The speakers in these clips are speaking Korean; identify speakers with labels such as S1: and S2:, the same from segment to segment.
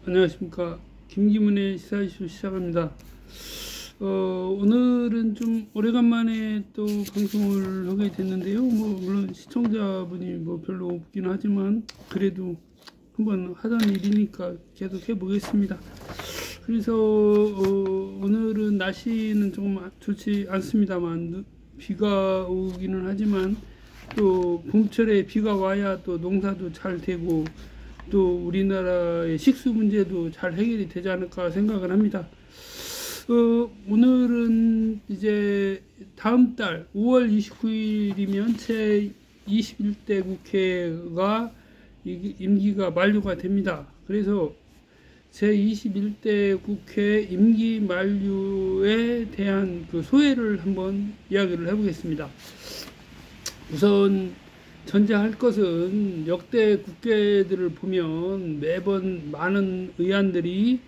S1: 안녕하십니까. 김기문의 시사이슈 시작합니다. 오늘은 좀 오래간만에 또 방송을 하게 됐는데요. 물론 시청자분이 별로 없긴 하지만 그래도 한번 하던 일이니까 계속 해보겠습니다. 그래서 오늘은 날씨는 조금 좋지 않습니다만 비가 오기는 하지만 또 봄철에 비가 와야 또 농사도 잘 되고 또 우리나라의 식수 문제도 잘 해결이 되지 않을까 생각을 합니다. 오늘은 이제 다음 달 5월 29일이면 제 21대 국회가 임기가 만료가 됩니다. 그래서 제 21대 국회 임기 만료에 대한 그 소회를 한번 이야기를 해보겠습니다. 우선 전제할 것은 역대 국회들을 보면 매번 많은 의안들이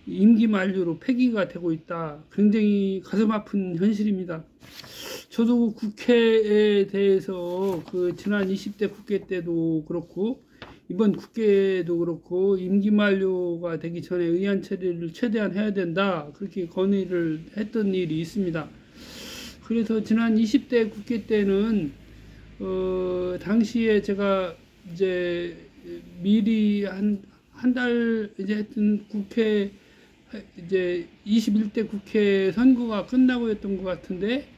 S1: 임기 만료로 폐기가 되고 있다. 굉장히 가슴 아픈 현실입니다. 저도 국회에 대해서 지난 20대 국회 때도 그렇고 이번 국회도 그렇고 임기 만료가 되기 전에 의안 처리를 최대한 해야 된다. 그렇게 건의를 했던 일이 있습니다. 그래서 지난 20대 국회 때는 당시에 제가 이제 미리 한 달 이제 하여튼 국회 이제 21대 국회 선거가 끝나고 했던 것 같은데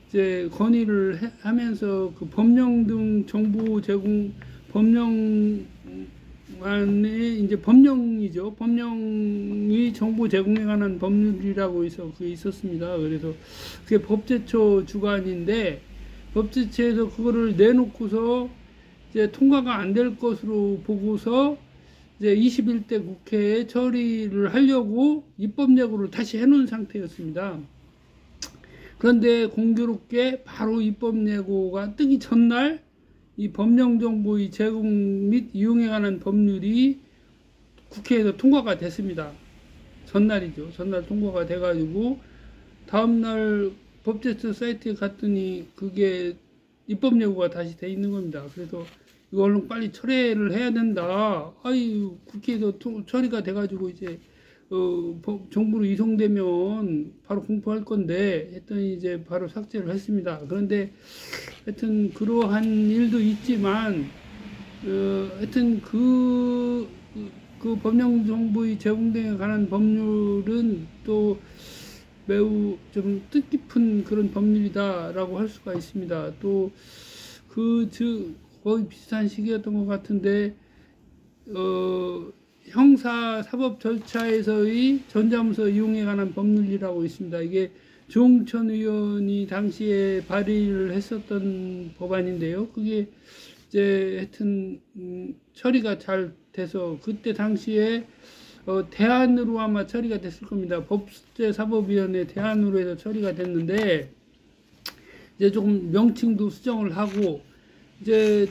S1: 이제 건의를 하면서 그 법령 등 정보 제공 법령안에 이제 법령이죠. 법령이 정보 제공에 관한 법률이라고 해서 그게 있었습니다. 그래서 그게 법제처 주관인데 법제처에서 그거를 내놓고서 이제 통과가 안 될 것으로 보고서 이제 21대 국회에 처리를 하려고 입법 예고를 다시 해놓은 상태였습니다. 그런데 공교롭게 바로 입법 예고가 뜨기 전날 이 법령 정보의 제공 및 이용에 관한 법률이 국회에서 통과가 됐습니다. 전날이죠. 전날 통과가 돼가지고 다음날 법제처 사이트에 갔더니 그게 입법 예고가 다시 돼 있는 겁니다. 그래서 이거 얼른 빨리 철회를 해야 된다. 아유, 국회에서 처리가 돼가지고 이제 정부로 이송되면 바로 공포할 건데 했더니 이제 바로 삭제를 했습니다. 그런데 하여튼 그러한 일도 있지만 하여튼 그 법령 정보의 제공 등에 관한 법률은 또 매우 좀 뜻깊은 그런 법률이다라고 할 수가 있습니다. 또 거의 비슷한 시기였던 것 같은데 형사 사법 절차에서의 전자문서 이용에 관한 법률이라고 있습니다. 이게 조홍천 의원이 당시에 발의를 했었던 법안인데요. 그게 이제 하여튼 처리가 잘 돼서 그때 당시에 대안으로 아마 처리가 됐을 겁니다. 법제사법위원회 대안으로 해서 처리가 됐는데 이제 조금 명칭도 수정을 하고 이제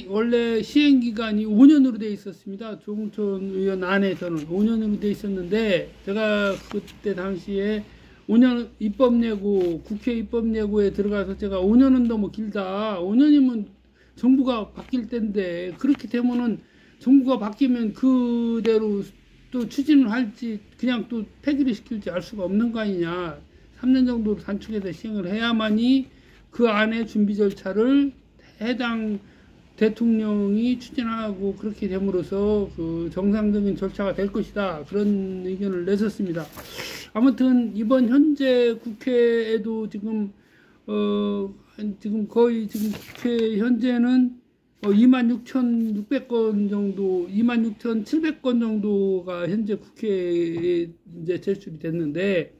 S1: 원래 시행기간이 5년으로 되어 있었습니다. 조홍천 의원 안에서는 5년으로 되어 있었는데 제가 그때 당시에 5년 입법 예고 국회 입법 예고에 들어가서 제가 5년은 너무 길다. 5년이면 정부가 바뀔 때인데 그렇게 되면은 정부가 바뀌면 그대로 또 추진을 할지 그냥 또 폐기를 시킬지 알 수가 없는 거 아니냐. 3년 정도로 단축해서 시행을 해야만이 그 안에 준비 절차를 해당 대통령이 추진하고 그렇게 됨으로써 그 정상적인 절차가 될 것이다. 그런 의견을 냈었습니다. 아무튼 이번 현재 국회에도 지금 거의 국회 현재는 26,600건 정도, 26,700건 정도가 현재 국회에 이제 제출이 됐는데,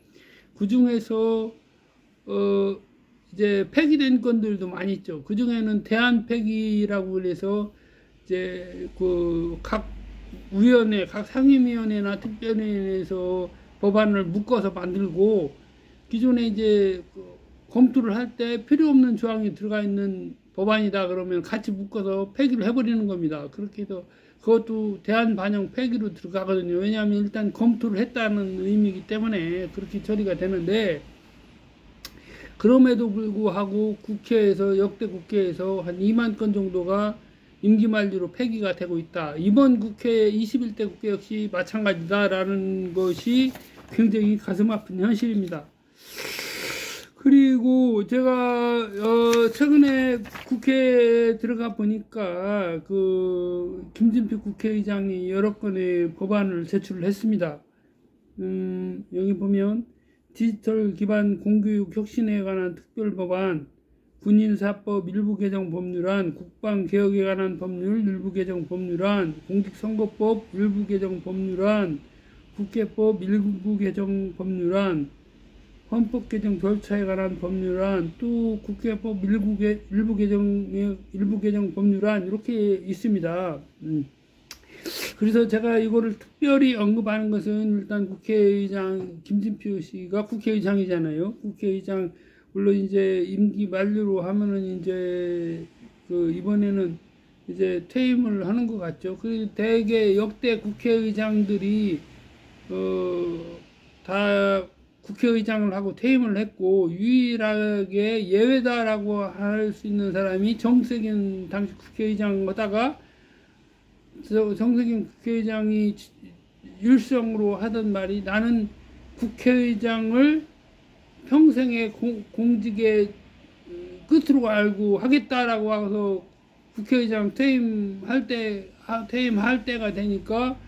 S1: 그 중에서, 이제 폐기된 건들도 많이 있죠. 그 중에는 대안 폐기라고 해서, 이제 각 위원회, 각 상임위원회나 특별위원회에서 법안을 묶어서 만들고, 기존에 이제 검토를 할 때 필요 없는 조항이 들어가 있는 법안이다 그러면 같이 묶어서 폐기를 해버리는 겁니다. 그렇게 해서 그것도 대안 반영 폐기로 들어가거든요. 왜냐하면 일단 검토를 했다는 의미이기 때문에 그렇게 처리가 되는데 그럼에도 불구하고 국회에서 역대 국회에서 한 2만 건 정도가 임기 만료로 폐기가 되고 있다. 이번 국회 21대 국회 역시 마찬가지다라는 것이 굉장히 가슴 아픈 현실입니다. 그리고 제가 최근에 국회에 들어가 보니까 그 김진표 국회의장이 여러 건의 법안을 제출을 했습니다. 여기 보면 디지털 기반 공교육 혁신에 관한 특별법안, 군인사법 일부 개정 법률안, 국방개혁에 관한 법률 일부 개정 법률안, 공직선거법 일부 개정 법률안, 국회법 일부 개정 법률안, 헌법 개정 절차에 관한 법률안, 또 국회법 일부 개정 법률안 이렇게 있습니다. 그래서 제가 이거를 특별히 언급하는 것은 일단 국회의장 김진표 씨가 국회의장이잖아요. 국회의장 물론 이제 임기 만료로 하면은 이제 그 이번에는 이제 퇴임을 하는 것 같죠. 그 대개 역대 국회의장들이 다 국회의장을 하고 퇴임을 했고 유일하게 예외다라고 할 수 있는 사람이 정세균 당시 국회의장 하다가 정세균 국회의장이 일성으로 하던 말이 나는 국회의장을 평생의 공직의 끝으로 알고 하겠다라고 하고서 국회의장 퇴임할 때가 되니까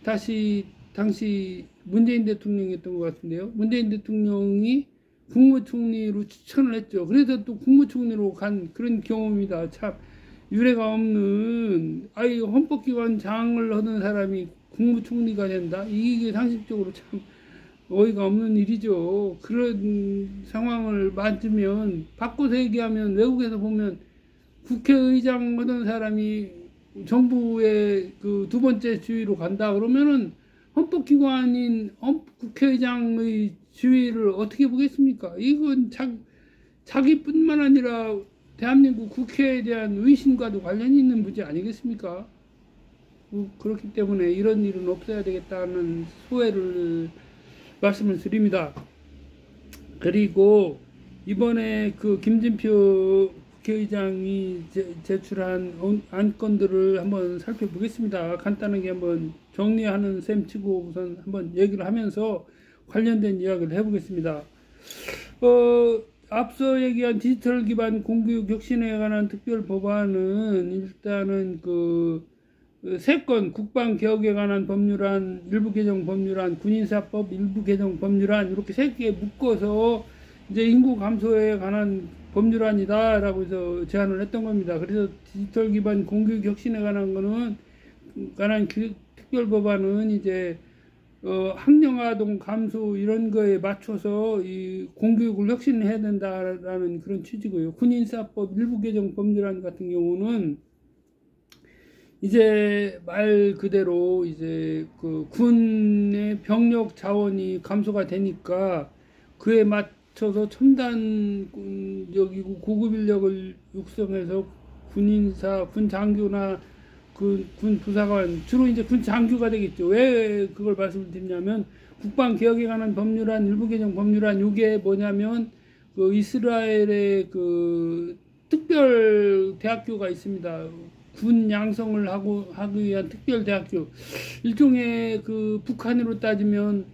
S1: 다시 당시 문재인 대통령이었던 것 같은데요. 문재인 대통령이 국무총리로 추천을 했죠. 그래서 또 국무총리로 간 그런 경험이다. 참 유례가 없는 헌법기관장을 하던 사람이 국무총리가 된다. 이게 상식적으로 참 어이가 없는 일이죠. 그런 상황을 맞으면 바꿔서 얘기하면 외국에서 보면 국회의장 하던 사람이 정부의 그 두 번째 지위로 간다 그러면은 헌법기관인 국회의장의 지위를 어떻게 보겠습니까? 이건 자기뿐만 아니라 대한민국 국회에 대한 의신과도 관련이 있는 문제 아니겠습니까? 그렇기 때문에 이런 일은 없어야 되겠다는 소회를 말씀을 드립니다. 그리고 이번에 그 김진표 국회의장이 제출한 안건들을 한번 살펴보겠습니다. 간단하게 한번 정리하는 셈 치고 우선 한번 얘기를 하면서 관련된 이야기를 해보겠습니다. 앞서 얘기한 디지털 기반 공교육 혁신에 관한 특별 법안은 일단은 그 3건 국방 개혁에 관한 법률안, 일부 개정 법률안, 군인사법 일부 개정 법률안 이렇게 3개 묶어서 이제 인구 감소에 관한 법률안이다라고 해서 제안을 했던 겁니다. 그래서 디지털 기반 공교육 혁신에 관한 특별 법안은 이제 학령아동 감소 이런 거에 맞춰서 이 공교육을 혁신해야 된다라는 그런 취지고요. 군인사법 일부 개정 법률안 같은 경우는 이제 말 그대로 이제 그 군의 병력 자원이 감소가 되니까 그에 맞춰서 첨단적이고 고급 인력을 육성해서 군인사, 군 장교나 군 부사관, 주로 이제 군 장교가 되겠죠. 왜 그걸 말씀을 드리냐면 국방 개혁에 관한 법률안, 일부 개정 법률안 이게 뭐냐면 그 이스라엘의 그 특별 대학교가 있습니다. 군 양성을 하기 위한 특별 대학교, 일종의 그 북한으로 따지면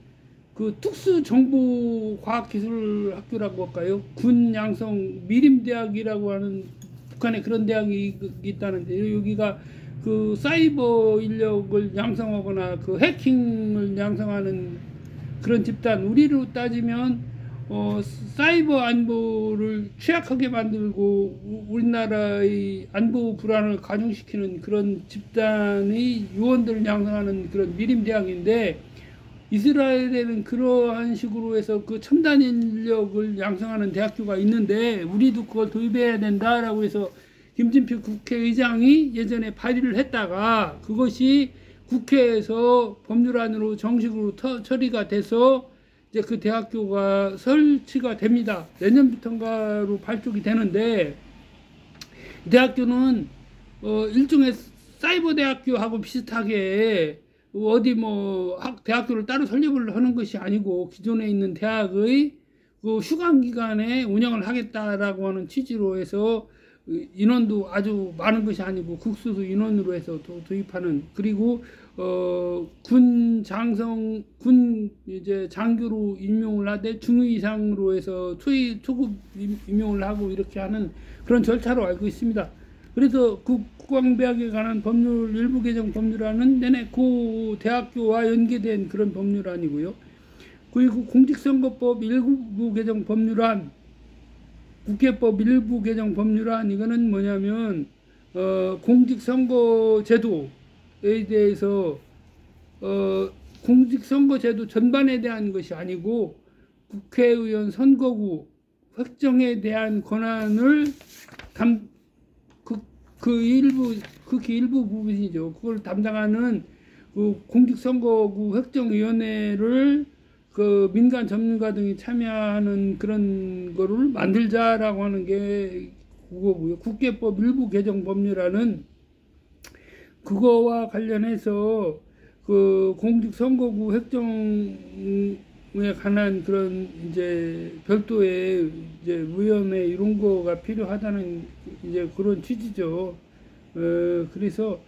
S1: 그 특수정보과학기술학교라고 할까요? 군 양성 미림대학이라고 하는 북한에 그런 대학이 있다는데 여기가 그 사이버 인력을 양성하거나 그 해킹을 양성하는 그런 집단, 우리로 따지면 사이버 안보를 취약하게 만들고 우리나라의 안보 불안을 가중시키는 그런 집단의 요원들을 양성하는 그런 미림대학인데, 이스라엘에는 그러한 식으로 해서 그 첨단 인력을 양성하는 대학교가 있는데 우리도 그걸 도입해야 된다라고 해서 김진표 국회의장이 예전에 발의를 했다가 그것이 국회에서 법률안으로 정식으로 처리가 돼서 이제 그 대학교가 설치가 됩니다. 내년부터인가로 발족이 되는데, 대학교는 일종의 사이버 대학교하고 비슷하게 어디 대학교를 따로 설립을 하는 것이 아니고 기존에 있는 대학의 그 휴관 기간에 운영을 하겠다라고 하는 취지로 해서 인원도 아주 많은 것이 아니고 국수수 인원으로 해서 도입하는, 그리고 군 이제 장교로 임용을 하되 중위 이상으로 해서 초급 임용을 하고 이렇게 하는 그런 절차로 알고 있습니다. 그래서 국방배학에 관한 법률 일부 개정 법률안은 내내 고 대학교와 연계된 그런 법률안이고요. 그리고 공직선거법 일부 개정 법률안, 국회법 일부 개정 법률안, 이거는 뭐냐면 공직선거제도에 대해서 공직선거제도 전반에 대한 것이 아니고 국회의원 선거구 획정에 대한 권한을 극히 일부 부분이죠. 그걸 담당하는 그 공직선거구 획정위원회를 그 민간 전문가 등이 참여하는 그런 거를 만들자라고 하는 게 그거고요. 국회법 일부 개정 법률안은 그거와 관련해서 그 공직선거구 획정에 관한 그런 이제 별도의 이제 위원회 이런 거가 필요하다는 이제 그런 취지죠. 그래서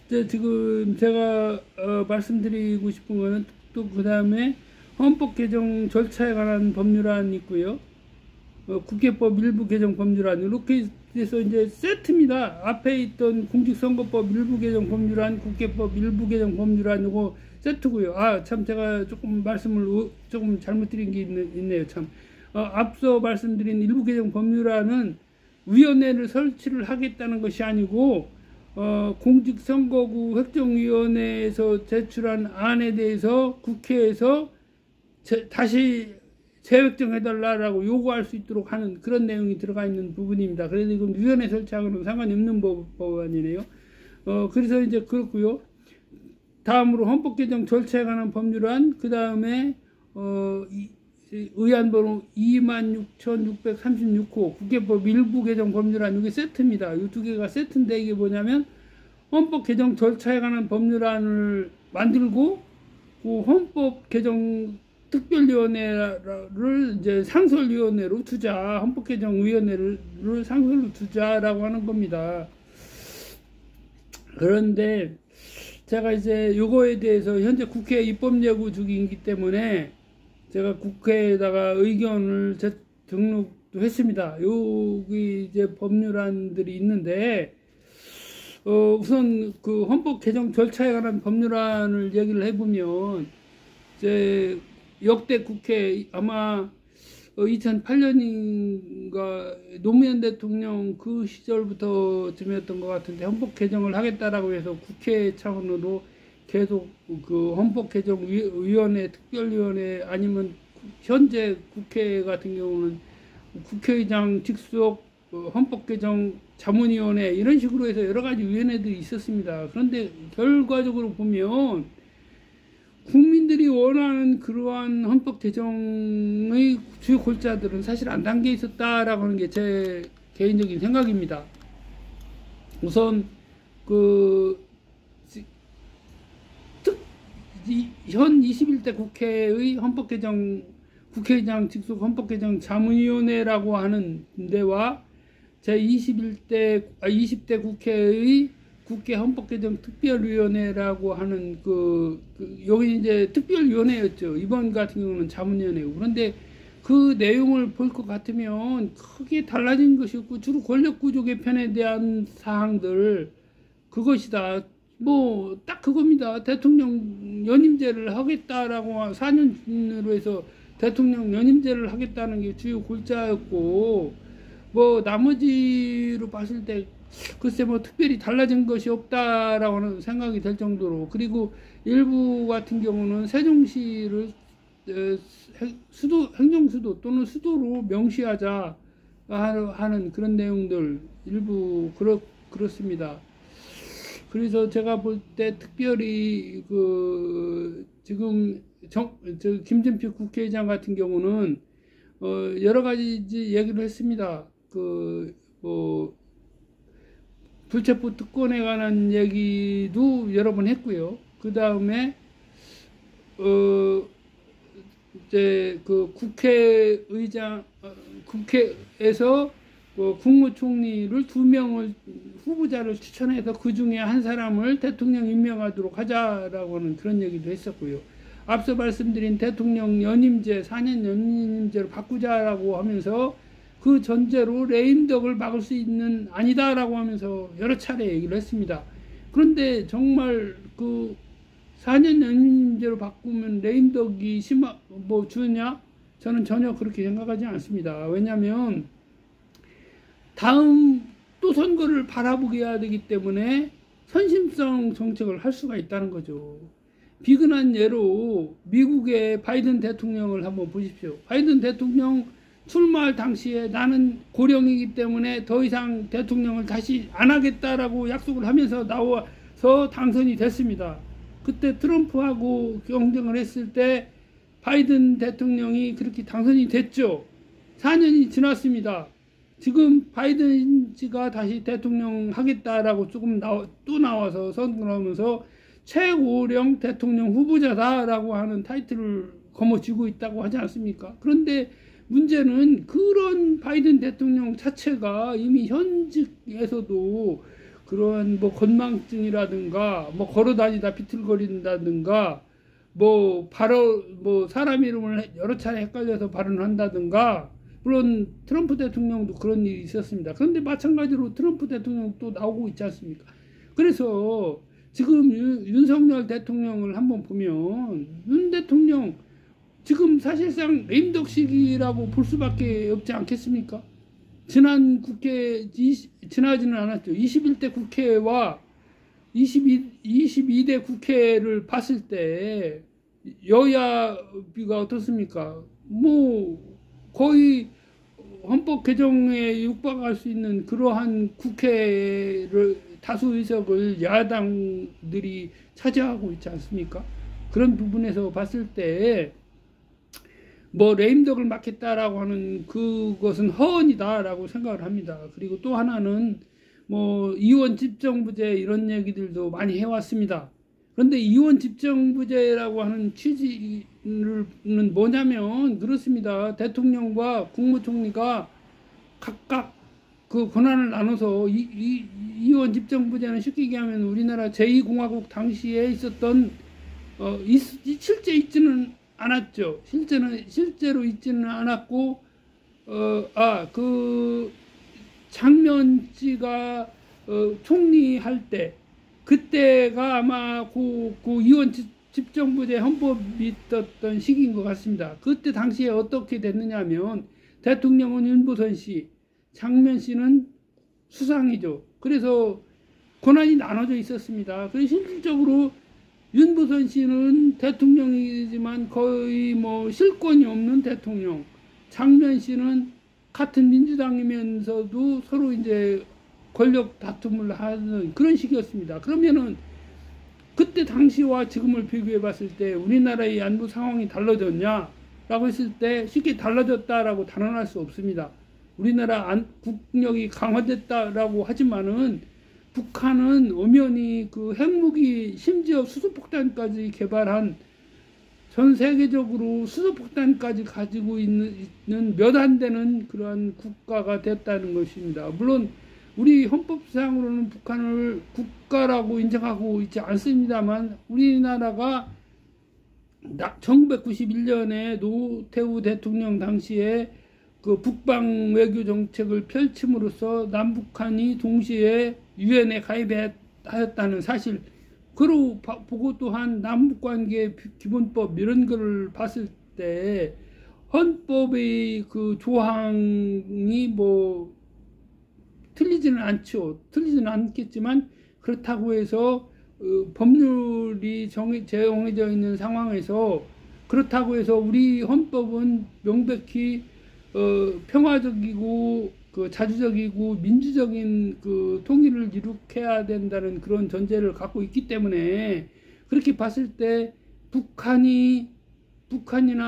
S1: 이제 지금 제가 말씀드리고 싶은 거는 또 그 다음에 헌법 개정 절차에 관한 법률안이 있고요. 국회법 일부 개정 법률안, 이렇게 해서 이제 세트입니다. 앞에 있던 공직선거법 일부 개정 법률안, 국회법 일부 개정 법률안, 이거 세트고요. 참 제가 조금 말씀을 조금 잘못 드린 게 있네요. 참 앞서 말씀드린 일부 개정 법률안은 위원회를 설치를 하겠다는 것이 아니고 공직선거구 획정위원회에서 제출한 안에 대해서 국회에서 다시 재획정해달라고 요구할 수 있도록 하는 그런 내용이 들어가 있는 부분입니다. 그래서 이건 위원회 설치하고는 상관이 없는 법안이네요. 그래서 이제 그렇고요. 다음으로 헌법 개정 절차에 관한 법률안, 그 다음에 의안번호 26,636호 국회법 일부 개정 법률안, 이게 세트입니다. 이 두 개가 세트인데, 이게 뭐냐면 헌법 개정 절차에 관한 법률안을 만들고 그 헌법 개정 특별위원회를 이제 상설위원회로 두자, 헌법개정위원회를 상설로 두자라고 하는 겁니다. 그런데 제가 이제 요거에 대해서 현재 국회 입법예고 중이기 때문에 제가 국회에다가 의견을 등록도 했습니다. 여기 이제 법률안들이 있는데, 우선 그 헌법 개정 절차에 관한 법률안을 얘기를 해보면, 이제 역대 국회 아마 2008년인가 노무현 대통령 그 시절부터쯤이었던 것 같은데, 헌법 개정을 하겠다라고 해서 국회 차원으로 계속 그 헌법 개정 위원회, 특별위원회, 아니면 현재 국회 같은 경우는 국회의장 직속 헌법 개정 자문위원회, 이런 식으로 해서 여러 가지 위원회들이 있었습니다. 그런데 결과적으로 보면 국민들이 원하는 그러한 헌법 개정의 주요 골자들은 사실 안 담겨 있었다라고 하는 게 제 개인적인 생각입니다. 우선 현 21대 국회의 헌법 개정 국회의장 직속 헌법 개정 자문위원회라고 하는 데와 제 20대 국회의 국회 헌법개정 특별위원회라고 하는 여기 이제 특별위원회였죠. 이번 같은 경우는 자문위원회고. 그런데 그 내용을 볼 것 같으면 크게 달라진 것이 없고 주로 권력구조 개편에 대한 사항들, 그것이다. 뭐 딱 그겁니다. 대통령 연임제를 하겠다라고 4년으로 해서 대통령 연임제를 하겠다는 게 주요 골자였고, 뭐 나머지로 봤을 때 글쎄 뭐 특별히 달라진 것이 없다라고는 생각이 될 정도로, 그리고 일부 같은 경우는 세종시를 행정수도 또는 수도로 명시하자 하는 그런 내용들 일부 그렇습니다. 그래서 제가 볼 때 특별히 지금 김진표 국회의장 같은 경우는 여러 가지 얘기를 했습니다. 불체포 특권에 관한 얘기도 여러 번 했고요. 그 다음에 이제 국회에서 국무총리를 2명을 후보자를 추천해서 그 중에 한 사람을 대통령 임명하도록 하자라고 하는 그런 얘기도 했었고요. 앞서 말씀드린 대통령 연임제 4년 연임제로 바꾸자라고 하면서 그 전제로 레임덕을 막을 수 있는 아니다라고 하면서 여러 차례 얘기를 했습니다. 그런데 정말 그 4년 연임제로 바꾸면 레임덕이 주냐? 저는 전혀 그렇게 생각하지 않습니다. 왜냐하면 다음 또 선거를 바라보게 해야 되기 때문에 선심성 정책을 할 수가 있다는 거죠. 비근한 예로 미국의 바이든 대통령을 한번 보십시오. 바이든 대통령 출마할 당시에 나는 고령이기 때문에 더 이상 대통령을 다시 안 하겠다라고 약속을 하면서 나와서 당선이 됐습니다. 그때 트럼프하고 경쟁을 했을 때 바이든 대통령이 그렇게 당선이 됐죠. 4년이 지났습니다. 지금 바이든씨가 다시 대통령 하겠다라고 또 나와서 선거를 하면서 최고령 대통령 후보자다라고 하는 타이틀을 거머쥐고 있다고 하지 않습니까? 그런데 문제는 그런 바이든 대통령 자체가 이미 현직에서도 그런 건망증이라든가 걸어다니다 비틀거린다든가 사람 이름을 여러 차례 헷갈려서 발언을 한다든가, 물론 트럼프 대통령도 그런 일이 있었습니다. 그런데 마찬가지로 트럼프 대통령 또 나오고 있지 않습니까? 그래서 지금 윤석열 대통령을 한번 보면 윤 대통령 지금 사실상 레임덕식이라고 볼 수밖에 없지 않겠습니까? 지나지는 않았죠. 21대 국회와 22대 국회를 봤을 때 여야비가 어떻습니까? 거의 헌법 개정에 육박할 수 있는 그러한 국회를 다수 의석을 야당들이 차지하고 있지 않습니까? 그런 부분에서 봤을 때 레임덕을 막겠다라고 하는 그것은 허언이다라고 생각을 합니다. 그리고 또 하나는 이원 집정부제 이런 얘기들도 많이 해왔습니다. 그런데 이원 집정부제라고 하는 취지는 뭐냐면 그렇습니다. 대통령과 국무총리가 각각 그 권한을 나눠서 이원 집정부제는 쉽게 얘기하면 우리나라 제2공화국 당시에 있었던 실제 있지는 않았죠. 실제로 있지는 않았고 장면씨가 총리할 때 그때가 아마 그 이원 집정부제 헌법이 있었던 시기인 것 같습니다. 그때 당시에 어떻게 됐느냐면 대통령은 윤보선 씨, 장면 씨는 수상이죠. 그래서 권한이 나눠져 있었습니다. 그래서 실질적으로 윤보선 씨는 대통령이지만 거의 실권이 없는 대통령, 장면 씨는 같은 민주당이면서도 서로 이제 권력 다툼을 하는 그런 식이었습니다. 그러면은 그때 당시와 지금을 비교해 봤을 때 우리나라의 안보 상황이 달라졌냐라고 했을 때 쉽게 달라졌다라고 단언할 수 없습니다. 우리나라 국력이 강화됐다라고 하지만은 북한은 엄연히 그 핵무기 심지어 수소폭탄까지 개발한 전 세계적으로 수소폭탄까지 가지고 있는 몇 안 되는 그러한 국가가 됐다는 것입니다. 물론 우리 헌법상으로는 북한을 국가라고 인정하고 있지 않습니다만 우리나라가 1991년에 노태우 대통령 당시에 그 북방 외교 정책을 펼침으로써 남북한이 동시에 유엔에 가입하였다는 사실, 그러고 보고 또한 남북관계 기본법 이런 거를 봤을 때 헌법의 그 조항이 틀리지는 않겠지만 그렇다고 해서 법률이 정해져 있는 상황에서 그렇다고 해서 우리 헌법은 명백히 평화적이고 자주적이고 민주적인 통일을 이룩해야 된다는 그런 전제를 갖고 있기 때문에 그렇게 봤을 때 북한이나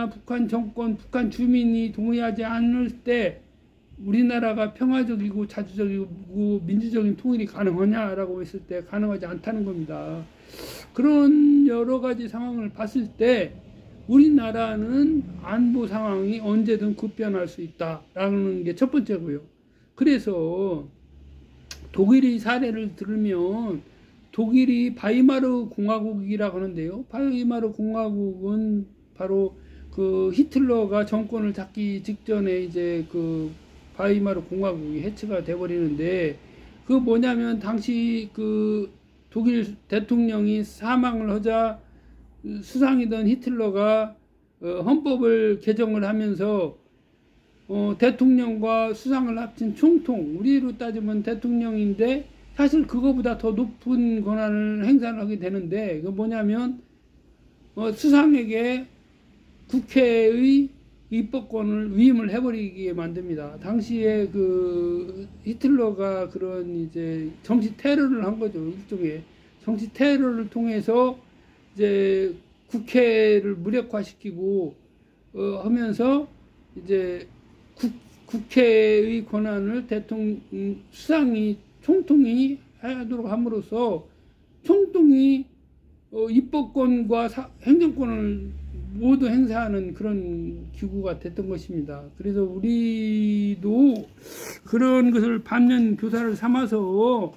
S1: 북한 정권, 북한 주민이 동의하지 않을 때 우리나라가 평화적이고 자주적이고 민주적인 통일이 가능하냐라고 했을 때 가능하지 않다는 겁니다. 그런 여러 가지 상황을 봤을 때 우리나라는 안보 상황이 언제든 급변할 수 있다라는 게 첫 번째고요. 그래서 독일의 사례를 들으면 독일이 바이마르 공화국이라고 하는데요. 바이마르 공화국은 바로 그 히틀러가 정권을 잡기 직전에 이제 그 바이마르 공화국이 해체가 돼버리는데, 그 뭐냐면 당시 그 독일 대통령이 사망을 하자 수상이던 히틀러가 헌법을 개정을 하면서 대통령과 수상을 합친 총통, 우리로 따지면 대통령인데 사실 그거보다 더 높은 권한을 행사를 하게 되는데, 그 뭐냐면 수상에게 국회의 입법권을 위임을 해버리게 만듭니다. 당시에 그 히틀러가 그런 이제 정치 테러를 한 거죠. 일종의 정치 테러를 통해서 이제 국회를 무력화시키고 하면서 이제 국회의 권한을 수상이 총통이 하도록 함으로써 총통이 입법권과 행정권을 모두 행사하는 그런 기구가 됐던 것입니다. 그래서 우리도 그런 것을 반면 교사를 삼아서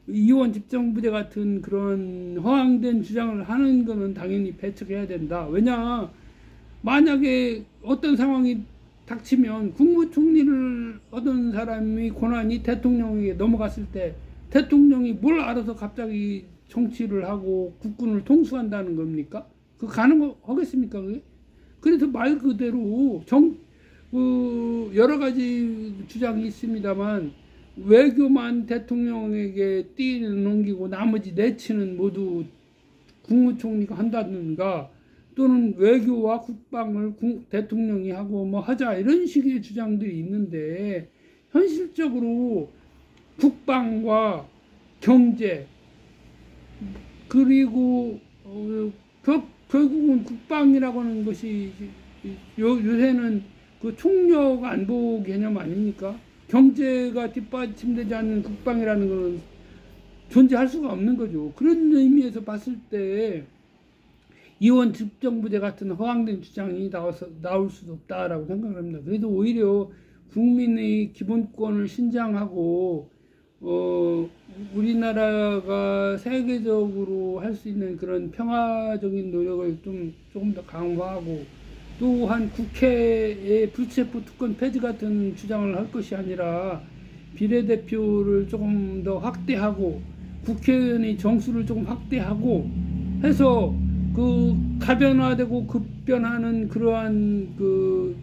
S1: 이원 집정부제 같은 그런 허황된 주장을 하는 것은 당연히 배척해야 된다. 왜냐, 만약에 어떤 상황이 닥치면 국무총리를 하던 사람이 권한이 대통령에게 넘어갔을 때 대통령이 뭘 알아서 갑자기 정치를 하고 국군을 통수한다는 겁니까? 그 가능하겠습니까? 그게? 그래서 말 그대로 여러 가지 주장이 있습니다만, 외교만 대통령에게 넘기고 나머지 내치는 모두 국무총리가 한다든가, 또는 외교와 국방을 대통령이 하고 뭐 하자, 이런 식의 주장들이 있는데, 현실적으로 국방과 경제, 그리고 결국은 국방이라고 하는 것이 요새는 그 총력 안보 개념 아닙니까? 경제가 뒷받침되지 않는 국방이라는 것은 존재할 수가 없는 거죠. 그런 의미에서 봤을 때 이원 집정부제 같은 허황된 주장이 나올 수도 없다라고 생각을 합니다. 그래도 오히려 국민의 기본권을 신장하고 우리나라가 세계적으로 할 수 있는 그런 평화적인 노력을 조금 더 강화하고, 또한 국회의 불체포 특권 폐지 같은 주장을 할 것이 아니라 비례대표를 조금 더 확대하고 국회의원의 정수를 조금 확대하고 해서 그 가변화되고 급변하는 그러한 그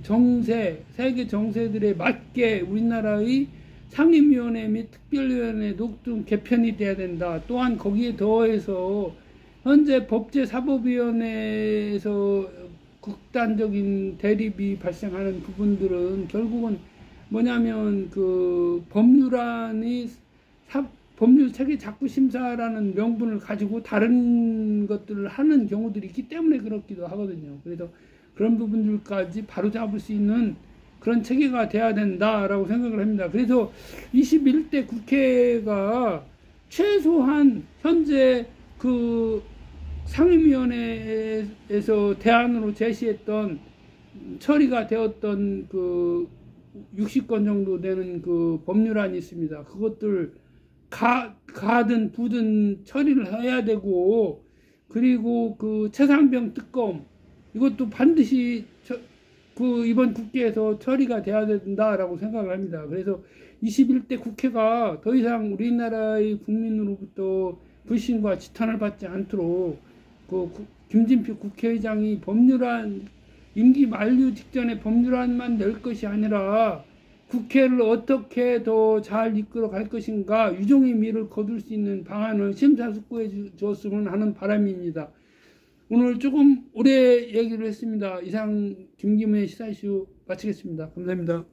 S1: 세계 정세들에 맞게 우리나라의 상임위원회 및 특별위원회도 좀 개편이 돼야 된다. 또한 거기에 더해서 현재 법제사법위원회에서 극단적인 대립이 발생하는 부분들은 결국은 뭐냐면 그 법률 체계 작부 심사라는 명분을 가지고 다른 것들을 하는 경우들이 있기 때문에 그렇기도 하거든요. 그래서 그런 부분들까지 바로잡을 수 있는 그런 체계가 돼야 된다라고 생각을 합니다. 그래서 21대 국회가 최소한 현재 그 상임위원회에서 대안으로 제시했던 처리가 되었던 그 60건 정도 되는 그 법률안이 있습니다. 그것들 가든 부든 처리를 해야 되고, 그리고 그 최상병 특검 이것도 반드시 이번 국회에서 처리가 돼야 된다라고 생각을 합니다. 그래서 21대 국회가 더 이상 우리나라의 국민으로부터 불신과 지탄을 받지 않도록 김진표 국회의장이 법률안 임기 만료 직전에 법률안만 낼 것이 아니라 국회를 어떻게 더 잘 이끌어 갈 것인가, 유종의 미를 거둘 수 있는 방안을 심사숙고해 주었으면 하는 바람입니다. 오늘 조금 오래 얘기를 했습니다. 이상 김기문의 시사이슈 마치겠습니다. 감사합니다.